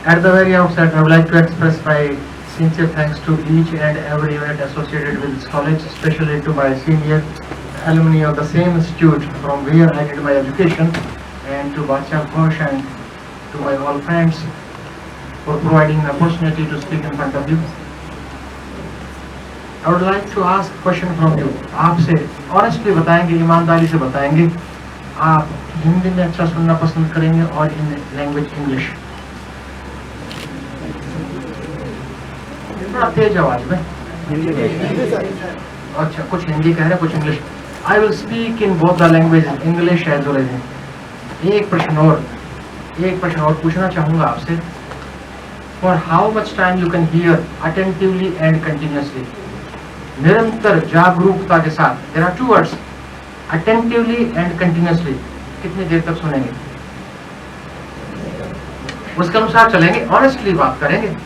At the very outset, I would like to express my sincere thanks to each and every unit associated with this college, especially to my senior alumni of the same institute from where I did my education, and to Bacha Ghosh and to my all friends for providing an opportunity to speak in front of you. I would like to ask a question from you. आपसे honestly बताएंगे, ईमानदारी से बताएंगे, आप हिंदी में अच्छा सुनना पसंद करेंगे और इन लैंग्वेज इंग्लिश? थोड़ा तेज आवाज में हिंदी में। अच्छा, कुछ हिंदी कह रहे हैं, कुछ English. I will speak in both the language, English as well as Hindi. एक प्रश्न और पूछना चाहूंगा आपसे। For how much time you can hear attentively and continuously? निरंतर जागरूकता के साथ, there are two words, attentively and continuously, कितनी देर तक सुनेंगे? उसके अनुसार चलेंगे, ऑनेस्टली बात करेंगे,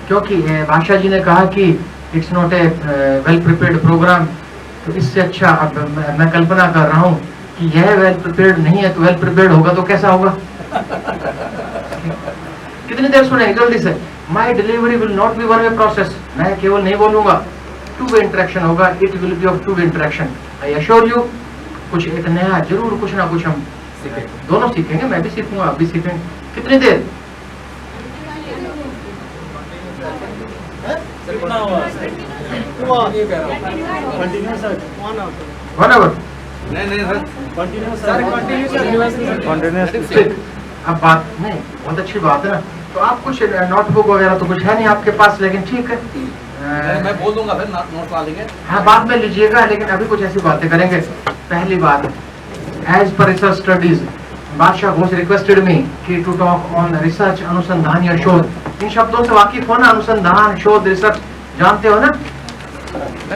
क्योंकि भाषा जी ने कहा कि it's not a well prepared program, तो इससे अच्छा अब मैं कल्पना कर रहा हूँ कि यह वेल प्रिपेयर्ड नहीं है, तो वेल प्रिपेयर्ड होगा तो कैसा होगा? कितनी देर सुनेंगे? जल्दी से। माई delivery will not be one way process, मैं केवल नहीं बोलूंगा, टू वे इंटरेक्शन होगा, it will be of two way interaction. I assure you, कुछ एक नया जरूर, कुछ ना कुछ हम दोनों सीखेंगे, मैं भी सीखूंगा, आप भी सीखेंगे। कितनी देर? One hour? नहीं सर, अब बात नहीं, बहुत अच्छी बात है ना। तो आप कुछ नोटबुक वगैरह तो कुछ है नहीं आपके पास, लेकिन ठीक है, मैं बोल दूंगा, फिर नोट ला लेंगे। हाँ, बाद में लीजिएगा, लेकिन अभी कुछ ऐसी बातें करेंगे। पहली बात, एज पर रिसर्च स्टडीज, बादशाह घोष रिक्वेस्टेड मी कि टू टॉक ऑन रिसर्च, अनुसंधान या शोध। इन शब्दों से वाकिफ हो ना? अनुसंधान, शोध, रिसर्च जानते हो ना?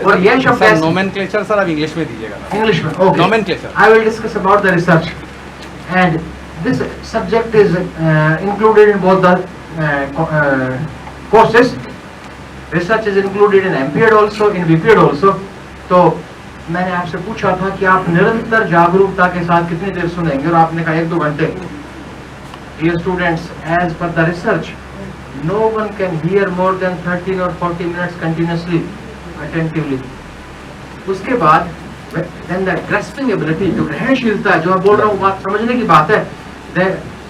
और ये शब्द नोमेनक्लेचर सर आप इंग्लिश में दीजिएगा। इंग्लिश में? Okay. Nomenclature. I will discuss about the research and this subject is included in both the courses. Research is included in MPEd also, in BPEd also. तो मैंने आपसे पूछा था कि आप निरंतर जागरूकता के साथ कितनी देर सुनेंगे, और आपने कहा 1-2 घंटे। Dear students, as per the research, no one can hear more than 30 or 40 minutes continuously, attentively. उसके बाद then the grasping ability, जो ग्रहणशीलता, जो मैं बोल रहा हूँ, बात समझने की बात है,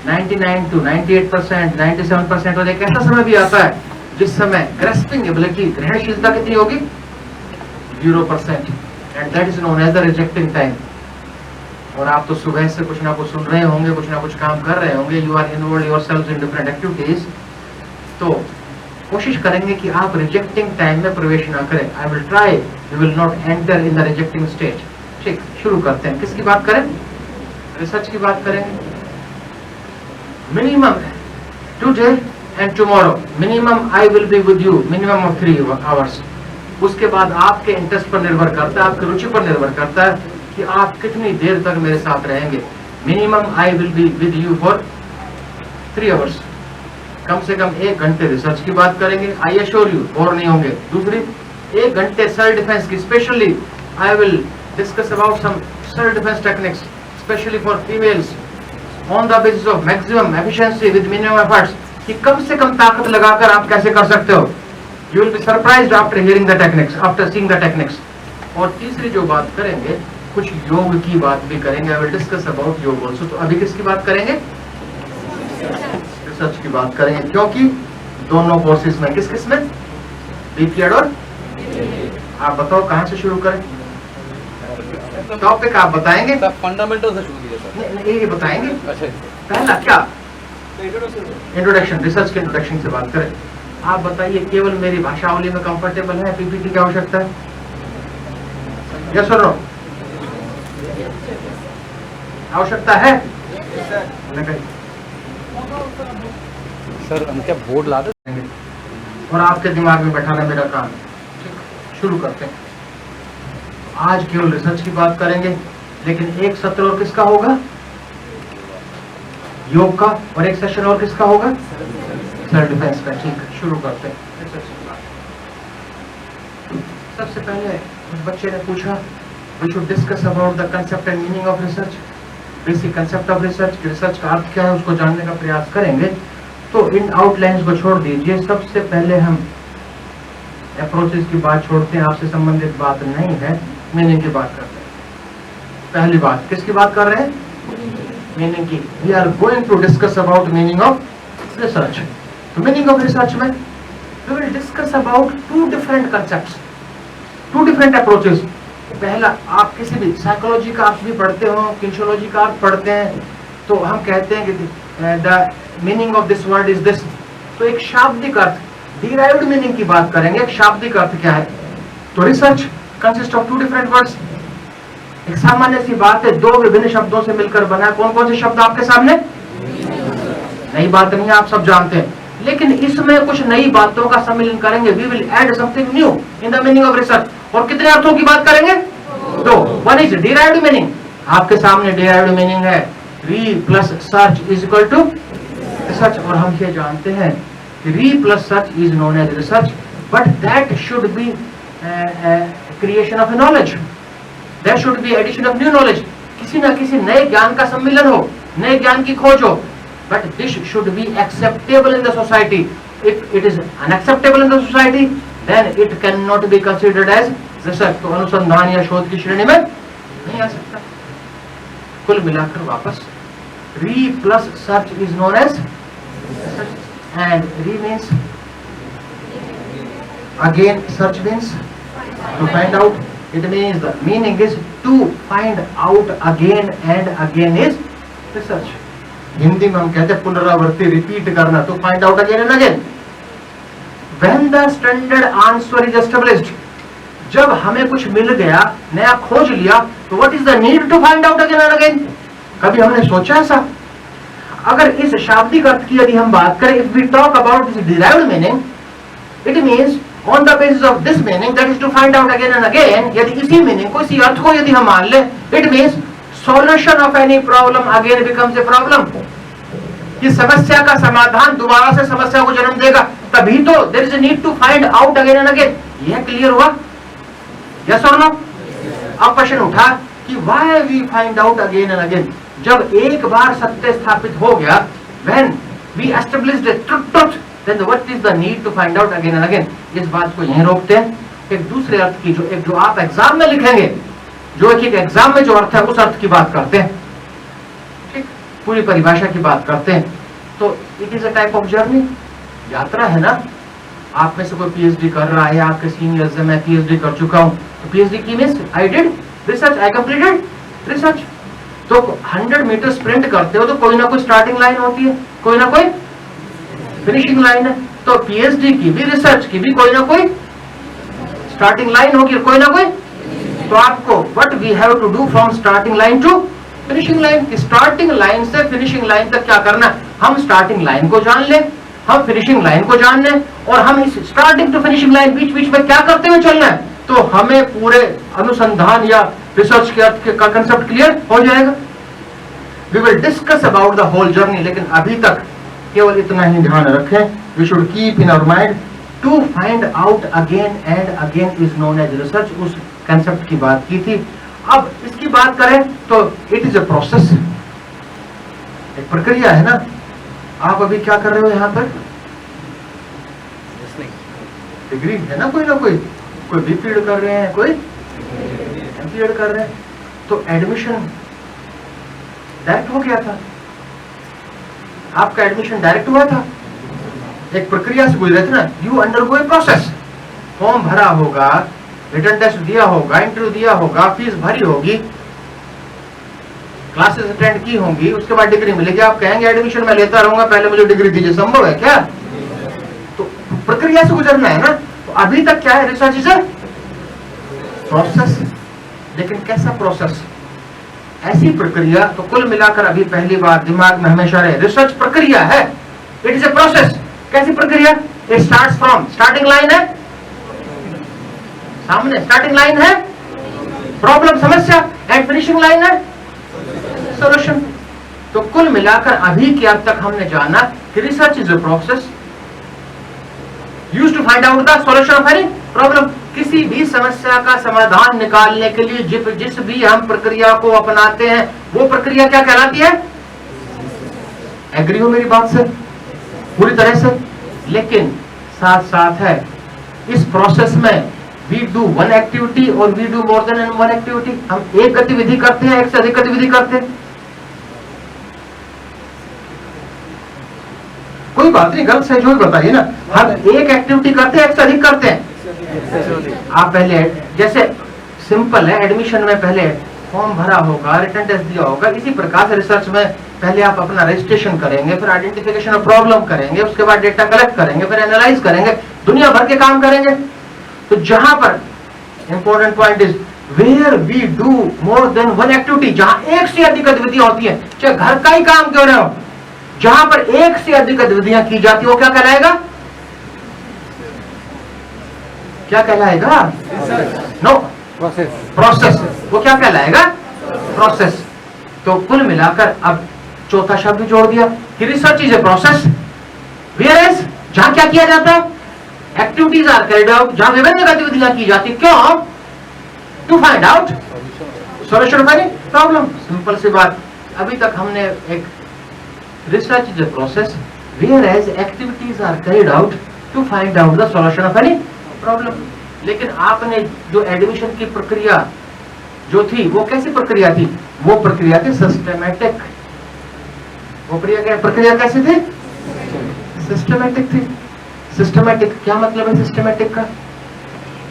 99 to 98%, 97%, और एक ऐसा समय भी आता है जिस समय ग्रेस्पिंग एबिलिटी, ग्रहणशीलता कितनी होगी? 0%, and that is known as the rejecting time. और आप तो सुबह से कुछ ना कुछ सुन रहे होंगे, कुछ ना कुछ काम कर रहे होंगे, you are involve yourselves in different activities, तो कोशिश करेंगे कि आप रिजेक्टिंग टाइम में प्रवेश ना करें। I will try, you will not enter in the rejecting stage. ठीक, शुरू करते हैं। किसकी बात करें? रिसर्च की बात करेंगे। Minimum today and tomorrow, minimum I will be with you, minimum of 3 hours. उसके बाद आपके इंटरेस्ट पर निर्भर करता है, आपकी रुचि पर निर्भर करता है कि आप कितनी देर तक मेरे साथ रहेंगे। Minimum I will be with you for 3 hours, कम से कम 1 घंटे रिसर्च की बात करेंगे। आई एश्योर यू, बोर नहीं होंगे। दूसरी, 1 घंटे सेल्फ डिफेंस की, specially I will discuss about some self defence techniques, specially for females, on the basis of maximum efficiency with minimum efforts, कि कम से कम ताकत लगाकर आप कैसे कर सकते हो। You will be surprised after hearing the techniques, after seeing the techniques. और तीसरी जो बात करेंगे, कुछ योग की बात भी करेंगे। आई विल डिस्कस अबाउट योग आल्सो। तो अभी किसकी बात करेंगे? रिसर्च की बात करेंगे, क्योंकि दोनों कोर्सेज में किस किस में? बीपीएड और आप बताओ कहां से शुरू करें? टॉपिक आप बताएंगे? फंडामेंटल से शुरू कीजिए सर। ये बताएंगे। अच्छा, पहला क्या? इंट्रोडक्शन, रिसर्च के इंट्रोडक्शन से बात करें। आप बताइए, केवल मेरी भाषावली में कंफर्टेबल है? पीपीटी की आवश्यकता है? यस और नो? आवश्यकता है? सर हम क्या बोर्ड ला दें और आपके दिमाग में बैठाना मेरा काम है। शुरू करते हैं। आज केवल रिसर्च की बात करेंगे, लेकिन एक सत्र और किसका होगा? योग का। और एक सेशन और किसका होगा? सेल्फ डिफेंस का। ठीक है, शुरू करते हैं। सबसे पहले उस बच्चे ने पूछा, we should discuss about the concept and meaning of research, basic concept of research. Research का अर्थ क्या है उसको जानने का प्रयास करेंगे। तो इन आउटलाइंस को छोड़ दीजिए, सबसे पहले हम अप्रोचेस की बात छोड़ते हैं, आपसे संबंधित बात नहीं है, मीनिंग की बात करते हैं। पहली बात किसकी बात कर रहे हैं? मीनिंग की। We are going to discuss about meaning of research. तो मीनिंग ऑफ रिसर्च में we will discuss about two different concepts, two different approaches. पहला, आप किसी भी साइकोलॉजी का आप भी पढ़ते हो, किन्शोलॉजी का आप पढ़ते हैं, तो हम कहते हैं कि the meaning of this word is this. तो एक शाब्दिक अर्थ, डिराइव्ड मीनिंग की बात करेंगे, एक शाब्दिक अर्थ क्या है। तो research consist of two different words. एक सामान्य सी बात है, दो विभिन्न शब्दों से मिलकर बना। कौन कौन से शब्द आपके सामने? नई बात नहीं है, आप सब जानते हैं, लेकिन इसमें कुछ नई बातों का सम्मिलन करेंगे। We will add something new in the meaning of research. और कितने अर्थों की बात करेंगे? दो। वन इज डिराइव्ड मीनिंग, आपके सामने डिराइव्ड मीनिंग है, re plus search is equal to research. और हम ये जानते हैं कि re plus search is known as research, but that should be creation of knowledge, that should be addition of new knowledge. किसी ना किसी नए ज्ञान का सम्मिलन हो, नए ज्ञान की खोज हो, but this should be acceptable in the society. If it is unacceptable in the society, then it cannot be considered as research. तो अनुसंधान या शोध की श्रेणी में नहीं आ सकता। कुल मिलाकर वापस, re plus search is known as research, and re means again, search means to find out. It means the meaning is to find out again and again is research. Hindi में हम कहते हैं पुनरावृत्ति, रिपीट करना, तो find out again and again. When the standard answer is established, जब हमें कुछ मिल गया, नया खोज लिया, तो what is the need to find out again and again? कभी हमने सोचा ऐसा? अगर इस शाब्दिक अर्थ की यदि हम बात करें, if we talk about this derived meaning, it means on the basis of this meaning that is to find out again and again. यदि इसी मीनिंग को, इसी अर्थ को यदि हम मान ले, it means solution of any problem again becomes a problem. कि समस्या का समाधान दोबारा से समस्या को जन्म देगा, तभी तो there is a need to find out again and again. यह क्लियर हुआ? Yes or no? अब प्रश्न उठा कि why we find out again and again? जब एक बार सत्य स्थापित हो गया, when we established a truth, then what is the need to find out again and again? इस बात को यहीं रोकते हैं। एक दूसरे अर्थ की, जो आप एग्जाम में लिखेंगे, जो एक एग्जाम में जो अर्थ है, उस अर्थ की बात करते हैं, ठीक, पूरी परिभाषा की बात करते हैं। तो it is a type of journey, यात्रा है ना। आप में से कोई पीएचडी कर रहा है, आपके सीनियर्स से मैं पीएचडी कर चुका हूं, तो पीएचडी की means I did research, I completed research. तो 100 मीटर स्प्रिंट करते हो तो कोई ना कोई स्टार्टिंग लाइन होती है, कोई ना कोई फिनिशिंग लाइन है। तो पीएचडी की भी, रिसर्च की भी कोई ना कोई स्टार्टिंग लाइन होगी, कोई ना कोई। तो आपको what we have to do from starting line to finishing line, starting line से फिनिशिंग लाइन तक क्या करना? हम स्टार्टिंग लाइन को जान लें, हम फिनिशिंग लाइन को जान लें, और हम इस स्टार्टिंग टू फिनिशिंग लाइन बीच बीच में क्या करते हुए चलना है, तो हमें पूरे अनुसंधान या रिसर्च के अर्थ का कंसेप्ट क्लियर हो जाएगा। We will discuss about the whole journey, लेकिन अभी तक केवल इतना ही ध्यान रखें, we should keep in our mind to find out again and again is known as research. उस कंसेप्ट की बात की थी। अब इसकी बात करें तो इट इज अ प्रोसेस, एक प्रक्रिया है ना। आप अभी क्या कर रहे हो यहाँ पर? डिग्री है ना, कोई बीपीएड कर रहे हैं, कोई एमपीएड कर रहे हैं। तो एडमिशन डायरेक्ट हो गया था, आपका एडमिशन डायरेक्ट हुआ था, एक प्रक्रिया से गुजरे थे ना। You undergo a process, form भरा होगा, रिटन टेस्ट दिया होगा, इंटरव्यू दिया होगा, फीस भरी होगी, क्लासेस अटेंड की होंगी, उसके बाद डिग्री मिलेगी। आप कहेंगे एडमिशन मैं लेता रहूंगा, पहले मुझे डिग्री दीजिए, संभव है क्या? तो प्रक्रिया से गुजरना है ना। तो अभी तक क्या है? Research is a process. लेकिन कैसा प्रोसेस? ऐसी प्रक्रिया, तो कुल मिलाकर अभी पहली बात दिमाग में हमेशा रहे, रिसर्च प्रक्रिया है, इट इज ए प्रोसेस। कैसी प्रक्रिया? It starts from, starting line है सामने, स्टार्टिंग लाइन है प्रॉब्लम, समस्या, एंड फिनिशिंग लाइन है सॉल्यूशन। तो कुल मिलाकर अभी के अब तक हमने जाना कि research is a process used to find out the solution of any problem. किसी भी समस्या का समाधान निकालने के लिए जिस भी हम प्रक्रिया को अपनाते हैं, वो प्रक्रिया क्या कहलाती है? एग्री हो मेरी बात से? पूरी तरह से, लेकिन साथ साथ है इस प्रोसेस में वी डू वन एक्टिविटी और we do more than one activity. हम एक गतिविधि करते हैं, एक से अधिक गतिविधि करते हैं, कोई बात नहीं, गलत सही जो भी बताइए ना। हम एक एक्टिविटी करते हैं, एक से अधिक करते हैं। आप पहले जैसे सिंपल है, एडमिशन में पहले फॉर्म भरा होगा, रिटन टेस्ट दिया होगा, इसी प्रकार से रिसर्च में पहले आप अपना रजिस्ट्रेशन करेंगे, फिर आइडेंटिफिकेशन ऑफ प्रॉब्लम करेंगे, उसके बाद डेटा कलेक्ट करेंगे, फिर एनालाइज करेंगे, दुनिया भर के काम करेंगे। तो जहां पर important point is where we do more than one activity, जहां एक से अधिक गतिविधियां होती है, चाहे घर का ही काम क्यों ना हो, जहां पर एक से अधिक गतिविधियां की जाती है, वो क्या कहलाएगा? क्या कहलाएगा? No, process. वो क्या कहलाएगा? प्रोसेस। तो कुल मिलाकर अब चौथा शब्द जोड़ दिया कि research is a process whereas जहां क्या किया जाता है, एक्टिविटीज आर कैरिड आउट, जहां विभिन्न गतिविधियां की जाती, क्यों? To find out solution of any problem. Simple सी बात। अभी तक हमने एक research is a process whereas activities are carried out to find out the solution of any problem. लेकिन आपने जो एडमिशन की प्रक्रिया जो थी वो कैसी प्रक्रिया थी? वो प्रक्रिया थी सिस्टमैटिक। वो प्रक्रिया कैसी थी? सिस्टमैटिक थी। सिस्टमैटिक क्या मतलब है सिस्टमैटिक का?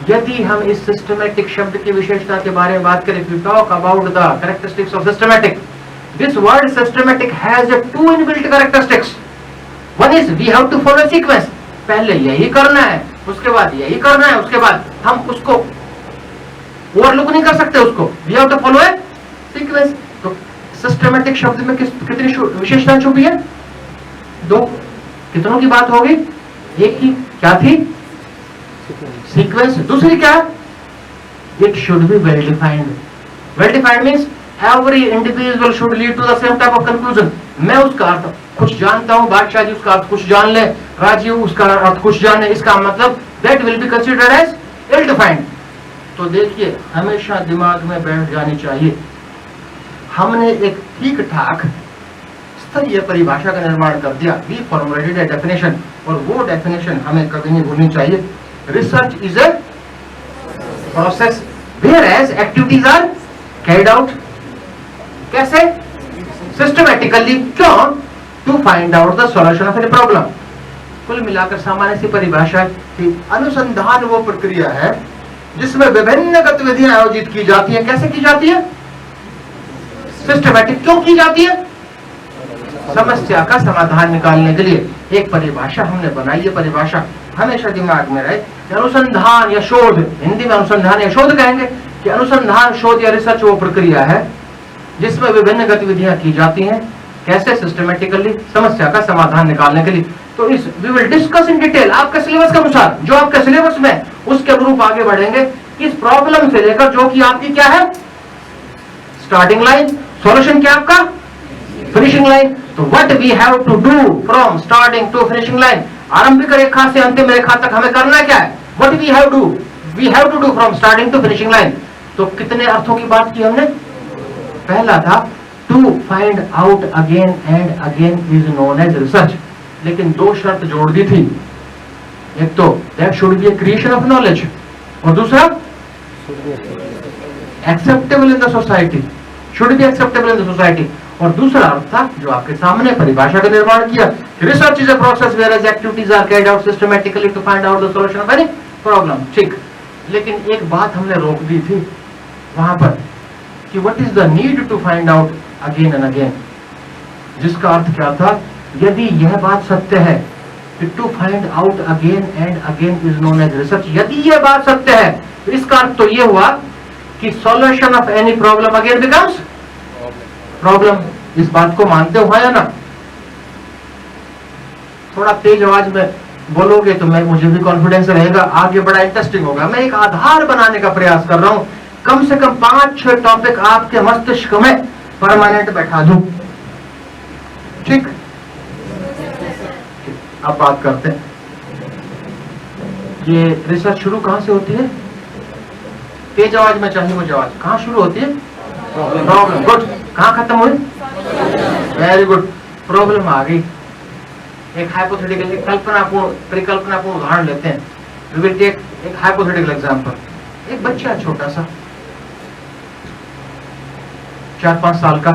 यदि हम इस सिस्टमैटिक शब्द की विशेषता के बारे में बात करें, if you talk about the characteristics of systematic, this word systematic has a two inbuilt characteristics. One is we have to follow sequence. पहले यही करना है, उसके बाद यही करना है, उसके बाद हम उसको ओवरलुक नहीं कर सकते उसको, we have to follow a sequence. तो सिस्टमैटिक शब्द में कितनी विशेषताएं छुपी है? दो। कितनों की बात होगी? एक की क्या थी? सीक्वेंस। दूसरी क्या? It should be well defined. Well defined means every individual should lead to the same type of conclusion. मैं उसका अर्थ कुछ जानता हूं, बादशाह जी उसका अर्थ कुछ जान ले, राजीव उसका अर्थ कुछ जाने, इसका मतलब that will be considered as well defined. तो देखिए, हमेशा दिमाग में बैठ जानी चाहिए, हमने एक ठीक ठाक स्तरीय परिभाषा का निर्माण कर दिया, वी फॉर्मुलेटेड ए डेफिनेशन, और वो डेफिनेशन हमें कभी नहीं भूलनी चाहिए। Research is a process whereas activities are carried out. कैसे? सिस्टमैटिकली। क्यों? To find out the solution of any problem. कुल मिलाकर सामान्य सी परिभाषा कि अनुसंधान वो प्रक्रिया है जिसमें विभिन्न गतिविधियां आयोजित की जाती हैं। कैसे की जाती है? सिस्टमैटिक। क्यों की जाती है? समस्या का समाधान निकालने के लिए। एक परिभाषा हमने बनाई है, परिभाषा हमेशा दिमाग में रहे कि अनुसंधान या शोध, हिंदी में अनुसंधान या शोध कहेंगे, कि अनुसंधान, शोध या रिसर्च वो प्रक्रिया है जिसमें विभिन्न गतिविधियां की जाती हैं। कैसे? सिस्टमैटिकली, समस्या का समाधान निकालने के लिए। तो इस we will discuss in detail, आपके सिलेबस के अनुसार, जो आपके सिलेबस में उसके अनुरूप आगे बढ़ेंगे। इस प्रॉब्लम से लेकर जो कि आपकी क्या है स्टार्टिंग लाइन, सॉल्यूशन क्या आपका फिनिशिंग लाइन। तो what we have to do from starting to finishing line, आरंभिक रेखा से अंतिम रेखा तक हमें करना क्या है? What we have to do from starting to finishing line. तो कितने अर्थों की बात की हमने? पहला था to find out again and again is known as research. लेकिन दो शर्त जोड़ दी थी, एक तो that should be a creation of knowledge, और दूसरा acceptable in the society, should be acceptable in the society. और दूसरा अर्थ था जो आपके सामने परिभाषा का निर्माण किया, research is a process whereas activities are carried out systematically to find out the solution of any problem. ठीक, लेकिन एक बात हमने रोक दी थी वहां पर कि what is the need to find out again and again, जिसका अर्थ क्या था? यदि यह बात सत्य है कि to find out again and again is known as research, यदि यह बात सत्य है तो इसका अर्थ तो यह हुआ कि solution of any problem again becomes problem. इस बात को मानते हो या ना? थोड़ा तेज आवाज में बोलोगे तो मैं मुझे भी कॉन्फिडेंस रहेगा, आगे बड़ा इंटरेस्टिंग होगा। मैं एक आधार बनाने का प्रयास कर रहा हूं, कम से कम 5-6 टॉपिक आपके मस्तिष्क में परमानेंट बैठा दूं। ठीक, अब बात करते हैं, ये रिसर्च शुरू कहां से होती है? तेज आवाज में चाहिए मुझे आवाज। कहां शुरू होती है? प्रॉब्लम। गुड। कहां खत्म हुई? Very good. प्रॉब्लम आ गई। एक हाइपोथेटिकल, एक कल्पनापूर्ण, परिकल्पनापूर्ण उदाहरण लेते हैं। वी विल टेक एक हाइपोथेटिकल एग्जांपल। एक बच्चा छोटा सा 4-5 साल का,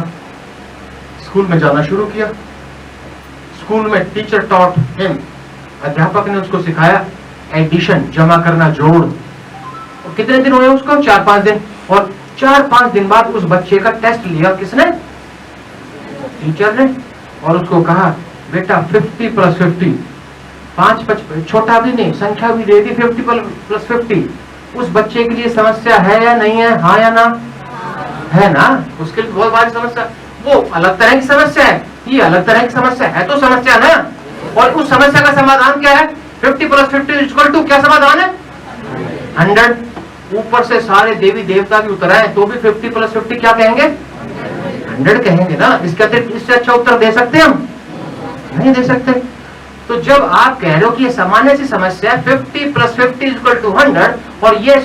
स्कूल में जाना शुरू किया। स्कूल में टीचर टॉट हिम, अध्यापक ने उसको सिखाया एडिशन, जमा करना, जोड़। और कितने दिन हुए उसको? 4-5 दिन। और 4-5 दिन बाद उस बच्चे का टेस्ट लिया किसने? टीचर ने। और उसको कहा बेटा 50 + 50, 5-5, छोटा भी नहीं, संख्या भी दे दी, 50 + 50। उस बच्चे के लिए समस्या है या नहीं है? हाँ या ना? है ना? उसके लिए बहुत बड़ी समस्या। वो अलग तरह की समस्या है, ये अलग तरह की समस्या है, तो समस्या ना। और उस समस्या का समाधान क्या है? 50 + 50 = क्या समाधान है? 100। ऊपर से सारे देवी देवता भी उतर आए तो भी 50 + 50 क्या कहेंगे? 100 कहेंगे ना। इसके अतिरिक्त इससे अच्छा उत्तर दे सकते हम? नहीं दे सकते। तो जब आप कह रहे हो कि ये सामान्य सी समस्या है 50 + 50 = 100 और ये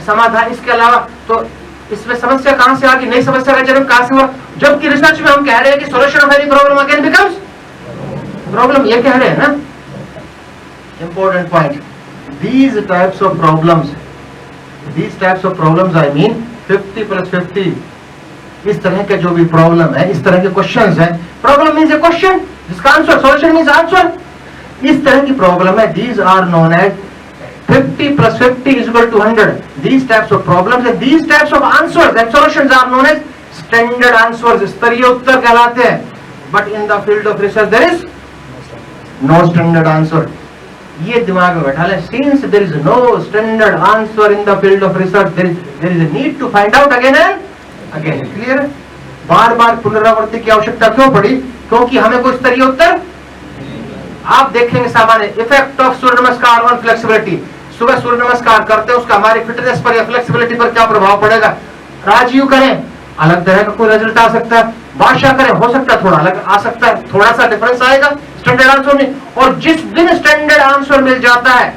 समाधान, इसके अलावा तो इसमें समस्या कहां से आ गई? नई समस्या का जन्म कहां से हुआ? जबकि रिसर्च में हम कह रहे हैं कि solution of any problem again becomes problem, ये कह रहे हैं ना। Important point, these types of problems I mean 50 + 50, इस तरह के जो भी प्रॉब्लम है, इस तरह के क्वेश्चंस हैं। प्रॉब्लम मींस ए क्वेश्चन जिसका आंसर, सॉल्यूशन मींस आंसर। इस तरह की प्रॉब्लम है, these are known as 50 + 50 = 100. These types of problems and these types of answers and solutions are known as standard answers, स्तरीय उत्तर कहलाते हैं। But in the field of research there is no standard answer. ये दिमाग में बैठा ले, since there is no standard answer in the field of research, there is a need to find out again and again. Clear? बार बार पुनरावृत्ति की आवश्यकता क्यों पड़ी? क्योंकि हमें कोई स्तरीय उत्तर, आप देखेंगे सामान्य इफेक्ट ऑफ सूर्य नमस्कार ऑन फ्लेक्सिबिलिटी। सुबह सूर्य नमस्कार करते हैं, उसका हमारी फिटनेस पर या फ्लेक्सिबिलिटी पर क्या प्रभाव पड़ेगा? राजयोग करें, अलग तरह का कोई रिजल्ट आ सकता है। भाषा करें, हो सकता है थोड़ा अलग आ सकता है, थोड़ा सा डिफरेंस आएगा स्टैंडर्ड आंसर में। और जिस दिन स्टैंडर्ड आंसर मिल जाता है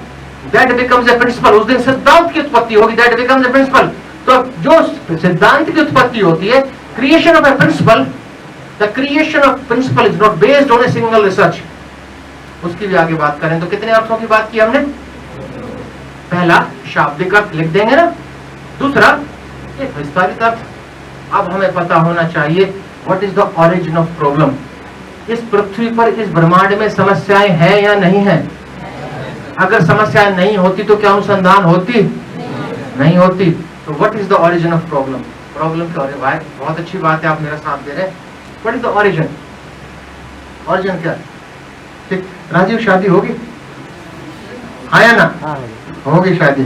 दैट बिकम्स ए प्रिंसिपल, उस दिन सिद्धांत की उत्पत्ति होगी, दैट बिकम्स ए प्रिंसिपल। तो जो सिद्धांत की उत्पत्ति होती है, creation of a principle, the creation of principle is not based on a single research. उसकी भी आगे बात करें तो कितने अर्थों की बात की हमने? पहला शाब्दिक अर्थ लिख देंगे ना, दूसरा एक विस्तारित अर्थ। अब हमें पता होना चाहिए what is the origin of problem. इस पृथ्वी पर, इस ब्रह्मांड में समस्याएं हैं या नहीं है? अगर समस्याएं नहीं होती तो क्या अनुसंधान होती? नहीं होती। तो what is the origin of problem? Problem क्या? अरे भाई बहुत अच्छी बात है, आप मेरा साथ दे रहे हैं। What is the origin? Origin क्या है? ठीक, राजीव शादी होगी? हाँ या ना? होगी शादी।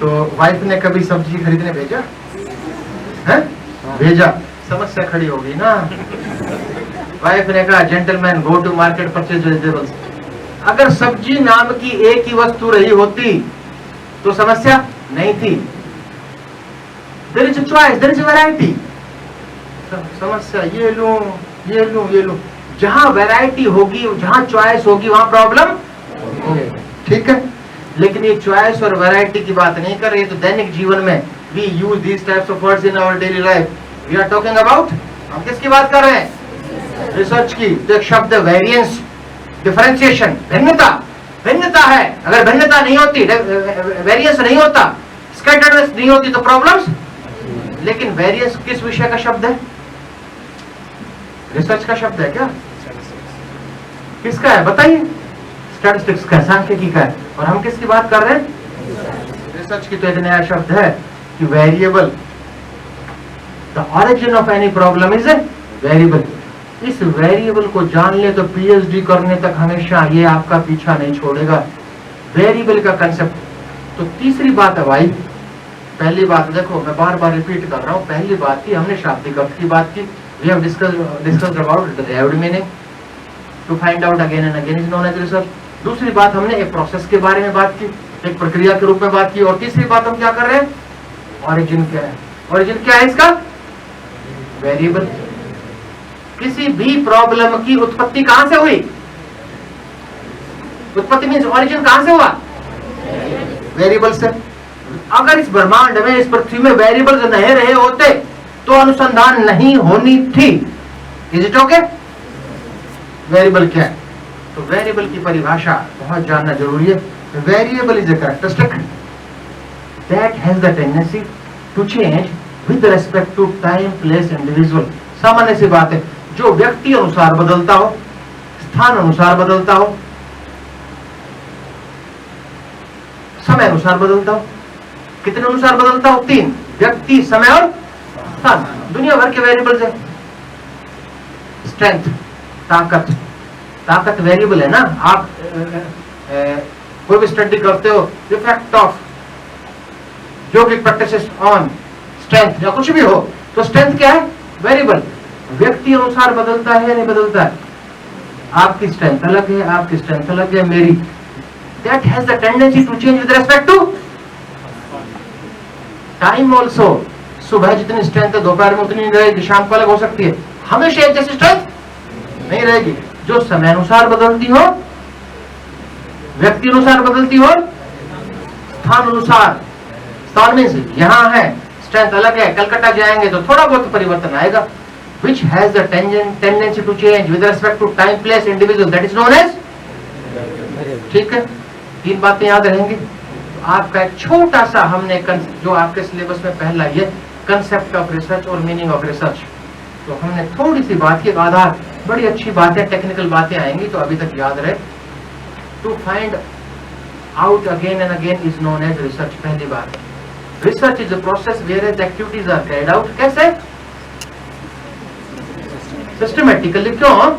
तो वाइफ ने कभी सब्जी खरीदने भेजा है? भेजा, समस्या खड़ी होगी ना। वाइफ ने कहा gentleman go to market purchase vegetables. अगर सब्जी नाम की एक ही वस्तु रही होती तो समस्या नहीं थी। There is a choice, there is a variety. समस्या ये लूं, ये लूं, ये लूं। जहां वैरायटी होगी, जहां चॉइस होगी, वहां प्रॉब्लम होगी। ठीक है, लेकिन ये चॉइस और वैरायटी की बात नहीं कर रही। तो दैनिक जीवन में we use these types of words in our daily life. We are talking about, हम किसकी बात कर रहे हैं? रिसर्च की। तो एक शब्द वेरिएंस, डिफरेंशिएशन, भिन्नता। भिन्नता है, अगर भिन्नता नहीं होती, वेरिएंस नहीं होता, स्कैटर्डनेस नहीं होती तो प्रॉब्लम्स। लेकिन वेरिएंस किस विषय का शब्द है? रिसर्च का शब्द है क्या? किसका है बताइए? स्टैटिस्टिक्स का, सांख्यिकी का है। और हम किसकी बात कर रहे हैं? रिसर्च की। तो एक नया शब्द है कि variable. The origin of any problem is a variable. इस वेरिएबल को जान ले तो पीएचडी करने तक हमेशा ये आपका पीछा नहीं छोड़ेगा, वेरिएबल का कंसेप्ट। तो तीसरी बात है भाई, पहली बात देखो, मैं बार बार रिपीट कर रहा हूं। पहली बात की हमने शाब्दिक अर्थ की बात की। We have discussed about the derived meaning to find out again and again is known as research. दूसरी बात हमने एक प्रोसेस के बारे में बात की, एक प्रक्रिया के रूप में बात की। और तीसरी बात हम क्या कर रहे हैं? ऑरिजिन क्या है? ऑरिजिन क्या है इसका? वेरिएबल। किसी भी प्रॉब्लम की उत्पत्ति कहां से हुई? उत्पत्ति मीन्स ऑरिजिन कहां से हुआ? वेरिएबल से। अगर इस ब्रह्मांड में, इस पृथ्वी में वेरिएबल्स नहीं रहे होते तो अनुसंधान नहीं होनी थी। Is it okay? वेरिएबल क्या है? तो वेरिएबल की परिभाषा बहुत जानना जरूरी है। Variable is a characteristic that has the tendency to change with respect to time, place, individual. सामान्य सी बात है, जो व्यक्ति अनुसार बदलता हो, स्थान अनुसार बदलता हो, समय अनुसार बदलता हो। कितने अनुसार बदलता हो? 3, व्यक्ति, समय और स्थान। दुनिया भर के वेरिएबल्स है। स्ट्रेंथ, ताकत, ताकत वेरिएबल है ना। आप कोई भी स्टडी करते हो, effect of yogic practices on strength या कुछ भी हो, तो स्ट्रेंथ क्या है? वेरिएबल। व्यक्ति अनुसार बदलता है, नहीं बदलता है? आपकी स्ट्रेंथ अलग है, आपकी स्ट्रेंथ अलग है, मेरी। That has the tendency to change with respect to time also. सुबह जितनी स्ट्रेंथ है दोपहर में उतनी नहीं रहेगी, शाम को अलग हो सकती है। हमेशा एक जैसी स्ट्रेंथ नहीं रहेगी। जो समय अनुसार बदलती हो, व्यक्ति अनुसार बदलती हो, स्थान अनुसार। स्थान में यहां है, स्ट्रेंथ अलग है, कलकत्ता जाएंगे तो थोड़ा बहुत परिवर्तन आएगा। Which has the tendency to change with respect to time, place, individual, that is known as। ठीक है, 3 बातें याद रहेंगी। तो आपका एक छोटा सा हमने जो आपके सिलेबस में पहला ये कंसेप्ट ऑफ रिसर्च और मीनिंग ऑफ रिसर्च, तो हमने थोड़ी सी बात की आधार। बड़ी अच्छी बातें, टेक्निकल बातें आएंगी तो अभी तक याद रहे। To find out again and again is known as research. पहली बात, research is a process whereas activities are carried out. कैसे? सिस्टमेटिकली। क्यों?